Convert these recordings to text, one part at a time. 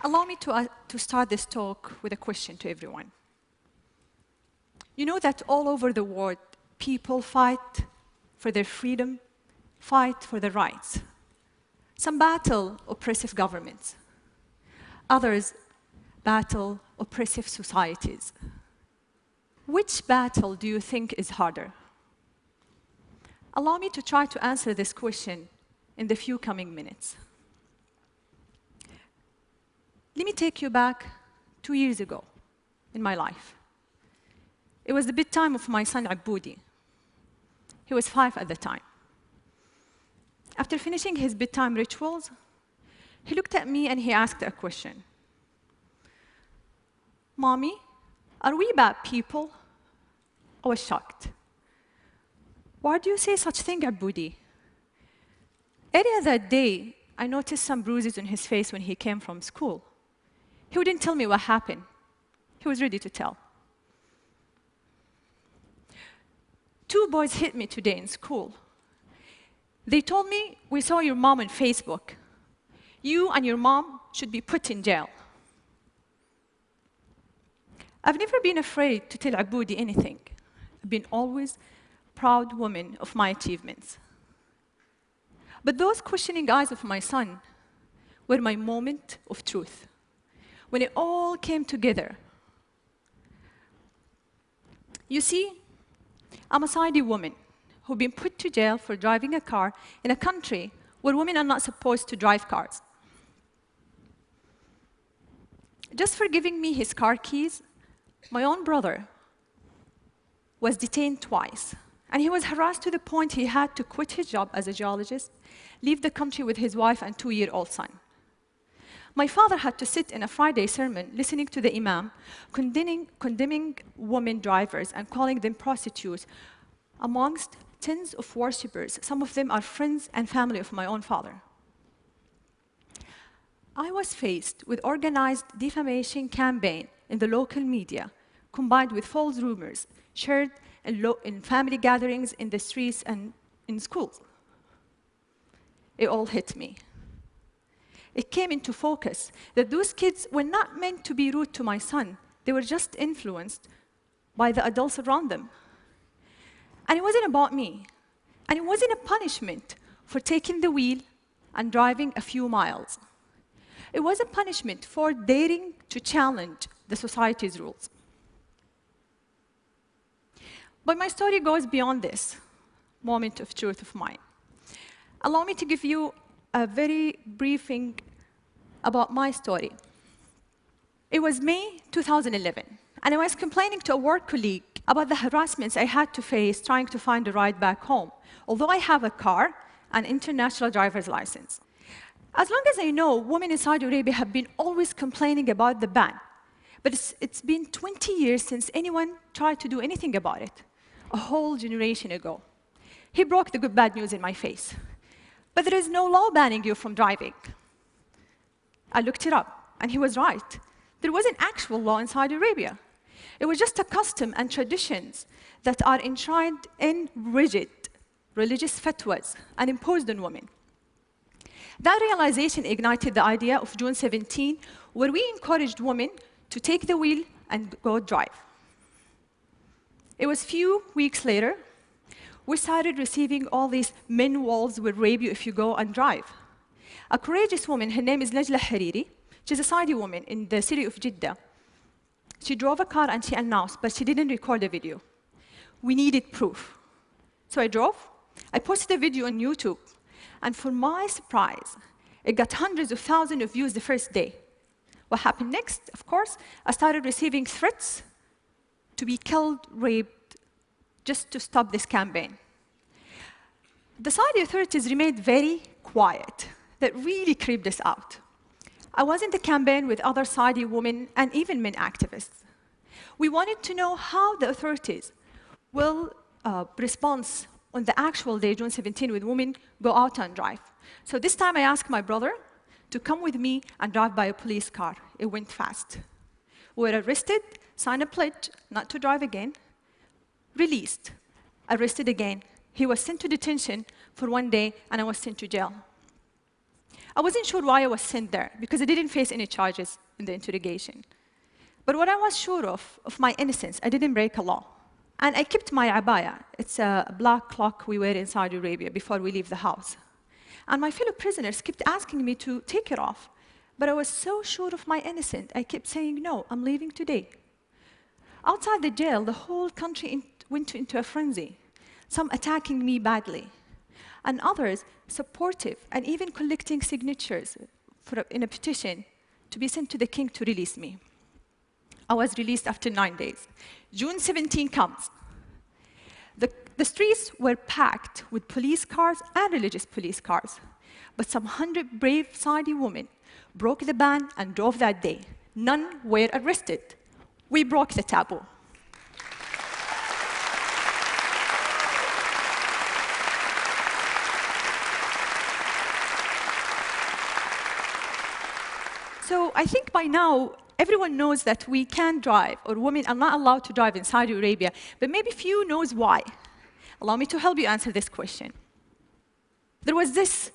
Allow me to start this talk with a question to everyone. You know that all over the world, people fight for their freedom, fight for their rights. Some battle oppressive governments. Others battle oppressive societies. Which battle do you think is harder? Allow me to try to answer this question in the few coming minutes. Let me take you back 2 years ago in my life. It was the bedtime of my son, Aboudi. He was 5 at the time. After finishing his bedtime rituals, he looked at me and he asked a question. Mommy, are we bad people? I was shocked. Why do you say such thing, Aboudi? Earlier that day, I noticed some bruises on his face when he came from school. He wouldn't tell me what happened. He was ready to tell. 2 boys hit me today in school. They told me, we saw your mom on Facebook. You and your mom should be put in jail. I've never been afraid to tell Aboudi anything. I've been always proud woman of my achievements. But those questioning eyes of my son were my moment of truth, when it all came together. You see, I'm a Saudi woman who've been put to jail for driving a car in a country where women are not supposed to drive cars. Just for giving me his car keys, my own brother was detained twice, and he was harassed to the point he had to quit his job as a geologist, leave the country with his wife and 2-year-old son. My father had to sit in a Friday sermon listening to the imam, condemning women drivers and calling them prostitutes amongst tens of worshippers. Some of them are friends and family of my own father. I was faced with organized defamation campaign in the local media, combined with false rumors shared in family gatherings, in the streets, and in schools. It all hit me. It came into focus that those kids were not meant to be rude to my son. They were just influenced by the adults around them. And it wasn't about me. And it wasn't a punishment for taking the wheel and driving a few miles. It was a punishment for daring to challenge the society's rules. But my story goes beyond this moment of truth of mine. Allow me to give you a very briefing about my story. It was May 2011, and I was complaining to a work colleague about the harassments I had to face trying to find a ride back home, although I have a car and international driver's license. As long as I know, women in Saudi Arabia have been always complaining about the ban. But it's been 20 years since anyone tried to do anything about it, a whole generation ago. He broke the good bad news in my face. But there is no law banning you from driving. I looked it up, and he was right. There was an actual law in Saudi Arabia. It was just a custom and traditions that are enshrined in rigid religious fatwas and imposed on women. That realization ignited the idea of June 17, where we encouraged women to take the wheel and go drive. It was a few weeks later, we started receiving all these men walls will rape you if you go and drive. A courageous woman, her name is Najla Hariri. She's a Saudi woman in the city of Jeddah. She drove a car and she announced, but she didn't record the video. We needed proof. So I drove. I posted a video on YouTube. And for my surprise, it got hundreds of thousands of views the first day. What happened next? Of course, I started receiving threats to be killed, raped, just to stop this campaign. The Saudi authorities remained very quiet. That really creeped us out. I was in the campaign with other Saudi women and even men activists. We wanted to know how the authorities will respond on the actual day, June 17, when women go out and drive. So this time I asked my brother to come with me and drive by a police car. It went fast. We were arrested, signed a pledge not to drive again, released, arrested again. He was sent to detention for 1 day, and I was sent to jail. I wasn't sure why I was sent there, because I didn't face any charges in the interrogation. But what I was sure of my innocence, I didn't break a law. And I kept my abaya. It's a black cloak we wear in Saudi Arabia before we leave the house. And my fellow prisoners kept asking me to take it off. But I was so sure of my innocence, I kept saying, no, I'm leaving today. Outside the jail, the whole country went into a frenzy, some attacking me badly, and others supportive and even collecting signatures in a petition to be sent to the king to release me. I was released after 9 days. June 17 comes. The streets were packed with police cars and religious police cars. But some 100 brave Saudi women broke the ban and drove that day. None were arrested. We broke the taboo. So I think by now, everyone knows that we can drive, or women are not allowed to drive in Saudi Arabia, but maybe few knows why. Allow me to help you answer this question. There was this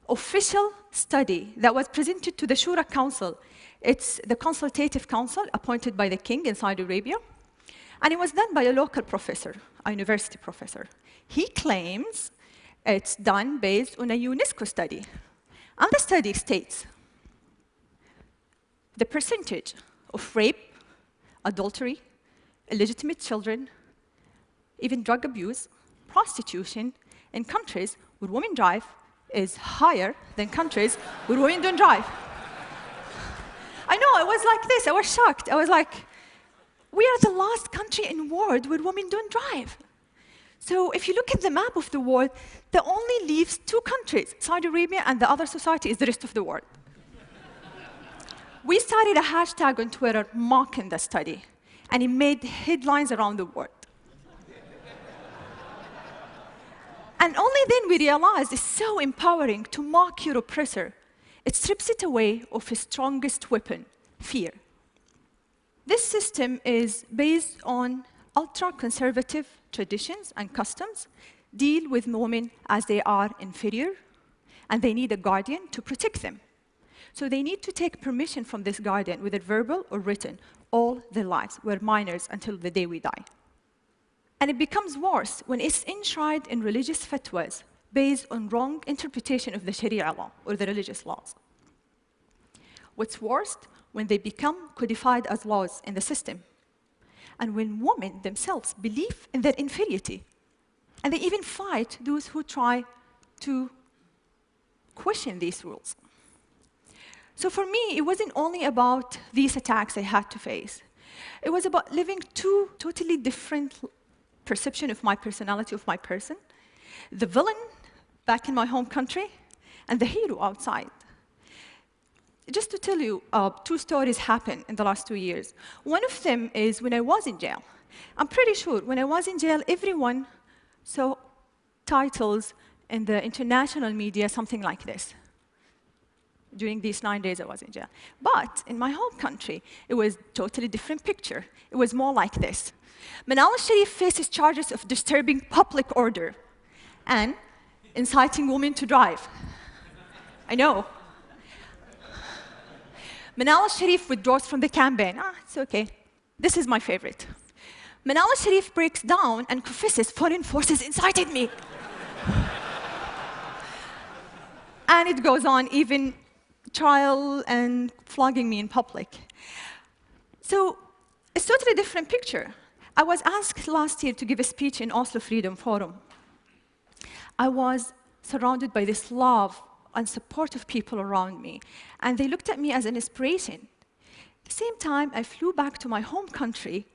official study that was presented to the Shura Council. It's the consultative council appointed by the king in Saudi Arabia, and it was done by a local professor, a university professor. He claims it's done based on a UNESCO study. And the study states, the percentage of rape, adultery, illegitimate children, even drug abuse, prostitution in countries where women drive is higher than countries where women don't drive. I know, I was like this, I was shocked. I was like, we are the last country in the world where women don't drive. So if you look at the map of the world, that only leaves two countries, Saudi Arabia and the other society is the rest of the world. We started a hashtag on Twitter mocking the study, and it made headlines around the world. And only then we realized it's so empowering to mock your oppressor. It strips it away of his strongest weapon, fear. This system is based on ultra-conservative traditions and customs, deal with women as they are inferior, and they need a guardian to protect them. So they need to take permission from this guardian, whether verbal or written, all their lives. We're minors until the day we die. And it becomes worse when it's enshrined in religious fatwas based on wrong interpretation of the Sharia law or the religious laws. What's worse, when they become codified as laws in the system, and when women themselves believe in their inferiority, and they even fight those who try to question these rules. So for me, it wasn't only about these attacks I had to face. It was about living two totally different perceptions of my personality, of my person. The villain back in my home country, and the hero outside. Just to tell you, two stories happened in the last 2 years. One of them is when I was in jail. I'm pretty sure when I was in jail, everyone saw titles in the international media, something like this. During these 9 days I was in jail. But in my home country, it was a totally different picture. It was more like this. Manal al-Sharif faces charges of disturbing public order and inciting women to drive. I know. Manal al-Sharif withdraws from the campaign. It's okay. This is my favorite. Manal al-Sharif breaks down and confesses foreign forces incited me. And it goes on, even trial and flogging me in public. So it's a totally different picture. I was asked last year to give a speech in Oslo Freedom Forum. I was surrounded by this love and support of people around me, and they looked at me as an inspiration. At the same time, I flew back to my home country.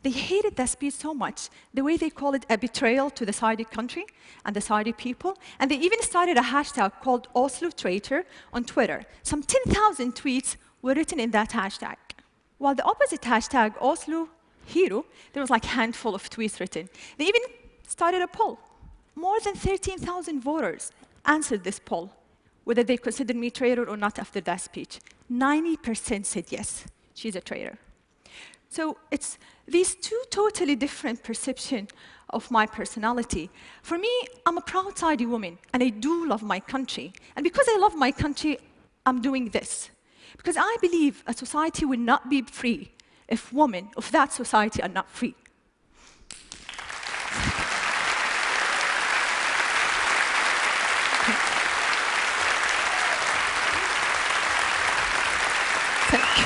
They hated that speech so much, the way they call it a betrayal to the Saudi country and the Saudi people. And they even started a hashtag called Oslo Traitor on Twitter. Some 10,000 tweets were written in that hashtag. While the opposite hashtag, Oslo Hero, there was like a handful of tweets written. They even started a poll. More than 13,000 voters answered this poll, whether they considered me traitor or not after that speech. 90% said yes, she's a traitor. So it's these two totally different perceptions of my personality. For me, I'm a proud Saudi woman, and I do love my country. And because I love my country, I'm doing this. Because I believe a society will not be free if women of that society are not free. Thank you.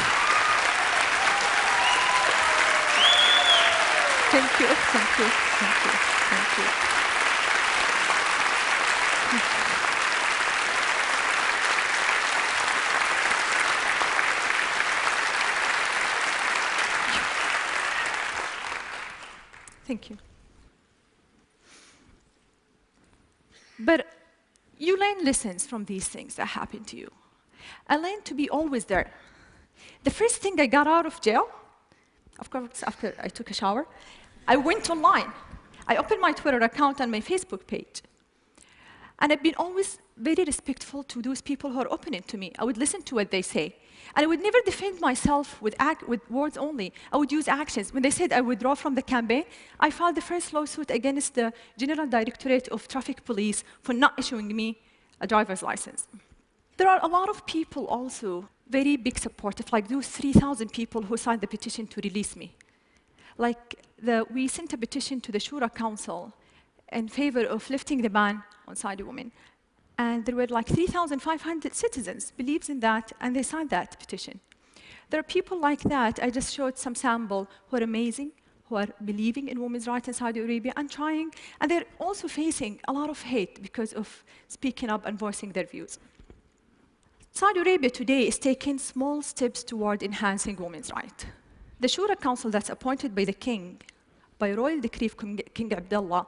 Thank you, thank you, thank you, thank you. Thank you. But you learn lessons from these things that happen to you. I learned to be always there. The first thing I got out of jail, of course, after I took a shower, I went online. I opened my Twitter account and my Facebook page. And I've been always very respectful to those people who are opening to me. I would listen to what they say. And I would never defend myself with words only. I would use actions. When they said I withdraw from the campaign, I filed the first lawsuit against the General Directorate of Traffic Police for not issuing me a driver's license. There are a lot of people also, very big supporters, like those 3,000 people who signed the petition to release me. Like, we sent a petition to the Shura Council in favor of lifting the ban on Saudi women. And there were like 3,500 citizens believes in that, and they signed that petition. There are people like that. I just showed some sample who are amazing, who are believing in women's rights in Saudi Arabia and trying, and they're also facing a lot of hate because of speaking up and voicing their views. Saudi Arabia today is taking small steps toward enhancing women's rights. The Shura Council that's appointed by the king, by royal decree of King Abdullah,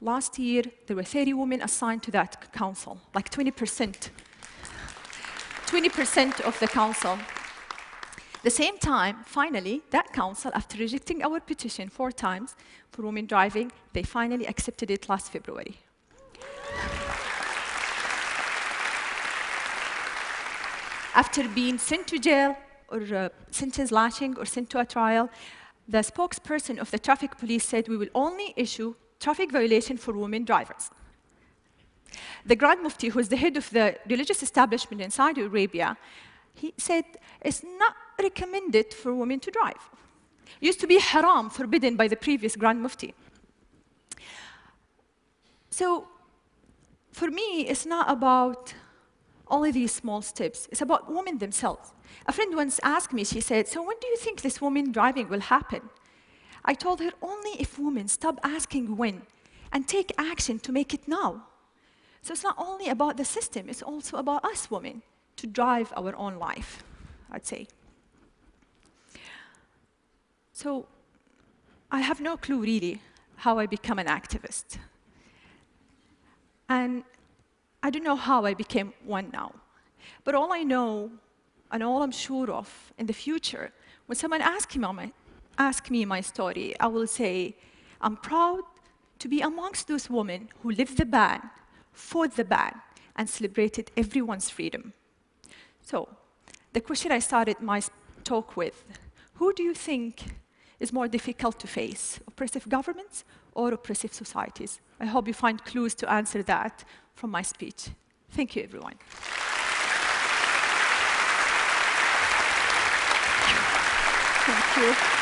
last year, there were 30 women assigned to that council, like 20%. 20% of the council. At the same time, finally, that council, after rejecting our petition 4 times for women driving, they finally accepted it last February. After being sent to jail, or sentence lashing, or sent to a trial, the spokesperson of the traffic police said, we will only issue traffic violation for women drivers. The Grand Mufti, who is the head of the religious establishment in Saudi Arabia, he said it's not recommended for women to drive. It used to be haram, forbidden by the previous Grand Mufti. So for me, it's not about only these small steps. It's about women themselves. A friend once asked me, she said, so when do you think this woman driving will happen? I told her, only if women stop asking when and take action to make it now. So it's not only about the system, it's also about us women to drive our own life, I'd say. So I have no clue, really, how I become an activist. And I don't know how I became one now. But all I know, and all I'm sure of in the future, when someone asks me my story, I will say, I'm proud to be amongst those women who lived the ban, fought the ban, and celebrated everyone's freedom. So, the question I started my talk with, who do you think is more difficult to face, oppressive governments or oppressive societies? I hope you find clues to answer that from my speech. Thank you, everyone. Thank you.